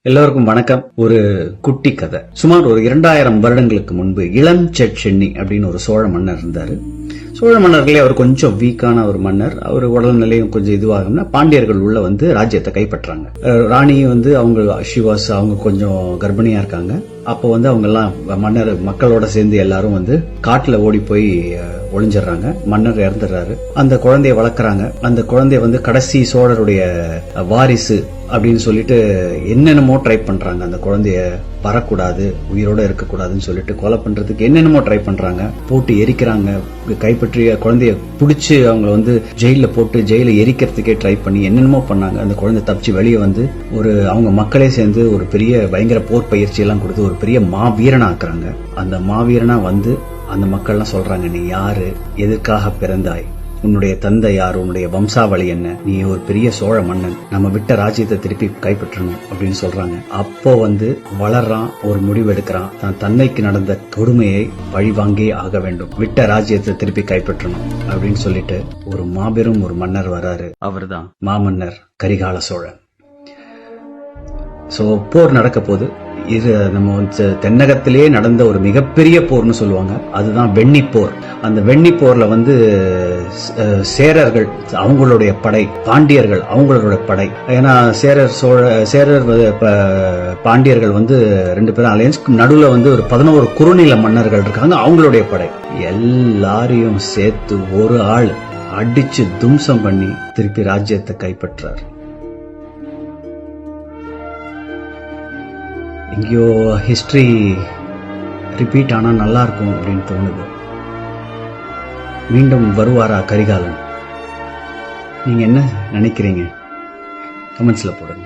எல்லோருக்கும் வணக்கம். ஒரு குட்டி கதை. சுமார் ஒரு 2000 வருடங்களுக்கு முன்பு இளம் சென்னி அப்படின்னு ஒரு சோழ மன்னர் இருந்தாரு. சோழ மன்னர்களே அவர் கொஞ்சம் வீக்கான ஒரு மன்னர். அவர் உடல்நிலையும் கொஞ்சம் இதுவாகும்னா பாண்டியர்கள் உள்ள வந்து ராஜ்யத்தை கைப்பற்றாங்க. ராணி வந்து அவங்க கொஞ்சம் கர்ப்பிணியா இருக்காங்க. அப்போ வந்து அவங்க எல்லாம் மக்களோட சேர்ந்து எல்லாரும் வந்து காட்டுல ஓடி போய் ஒளிஞ்சிடறாங்க. மன்னர் இறந்துடுறாரு. அந்த குழந்தைய வளர்க்கறாங்க. அந்த குழந்தைய வந்து கடைசி சோழருடைய வாரிசு அப்படின்னு சொல்லிட்டு என்னென்னமோ ட்ரை பண்றாங்க. அந்த குழந்தைய வரக்கூடாது, உயிரோட இருக்கக்கூடாதுன்னு சொல்லிட்டு கொலை பண்றதுக்கு என்னென்னமோ ட்ரை பண்றாங்க. போட்டு எரிக்கிறாங்க. கைப்பற்றிய குழந்தைய புடிச்சு அவங்க வந்து ஜெயில போட்டு ஜெயில எரிக்கிறதுக்கே ட்ரை பண்ணி என்னென்னமோ பண்ணாங்க. அந்த குழந்தை தப்பிச்சு வெளியே வந்து அவங்க மக்களே சேர்ந்து ஒரு பெரிய பயங்கர போர் பயிற்சி எல்லாம் கொடுத்து ஒரு பெரிய மாவீரனா ஆக்குறாங்க. அந்த மாவீரனா வந்து அந்த மக்கள்லாம் சொல்றாங்க, நீ யாரு, எதற்காக பிறந்தாய், உன்னுடைய தந்தை யார், உன்னுடைய வம்சாவளி என்ன, நீ ஒரு பெரிய சோழ மன்னன், நம்ம விட்ட ராஜ்யத்தை திருப்பி கைப்பற்றணும் அப்படின்னு சொல்றாங்க. அப்போ வந்து வளர்றான், ஒரு முடிவு எடுக்கிறான். தான் தன்னைக்கு நடந்த கொடுமையை பழி வாங்கி ஆக வேண்டும், விட்ட ராஜ்யத்தை திருப்பி கைப்பற்றணும் அப்படின்னு சொல்லிட்டு ஒரு மாபெரும் ஒரு மன்னர் வராரு. அவர்தான் மாமன்னர் கரிகால சோழன். சோ போர் நடக்க போது இது நம்ம தென்னகத்திலே நடந்த ஒரு மிகப்பெரிய போர்னு சொல்லுவாங்க. அதுதான் வெண்ணிப்போர். அந்த வெண்ணிப்போர்ல வந்து சேரர்கள் அவங்களுடைய படை, பாண்டியர்கள் அவங்களோட படை. ஏன்னா சேரர் பாண்டியர்கள் வந்து ரெண்டு பேரும் அலையன்ஸ். நடுவுல வந்து ஒரு 11 குறுநில மன்னர்கள் இருக்காங்க, அவங்களுடைய படை. எல்லாரையும் சேர்த்து ஒரு ஆள் அடிச்சு தும்சம் பண்ணி திருப்பி ராஜ்யத்தை கைப்பற்றார். எங்கேயோ ஹிஸ்டரி ரிப்பீட் ஆனா நல்லா இருக்கும் அப்படின்னு தோணுது. மீண்டும் வருவாரா கரிகாலன்? நீங்க என்ன நினைக்கிறீங்க? கமெண்ட்ஸ்ல போடுங்க.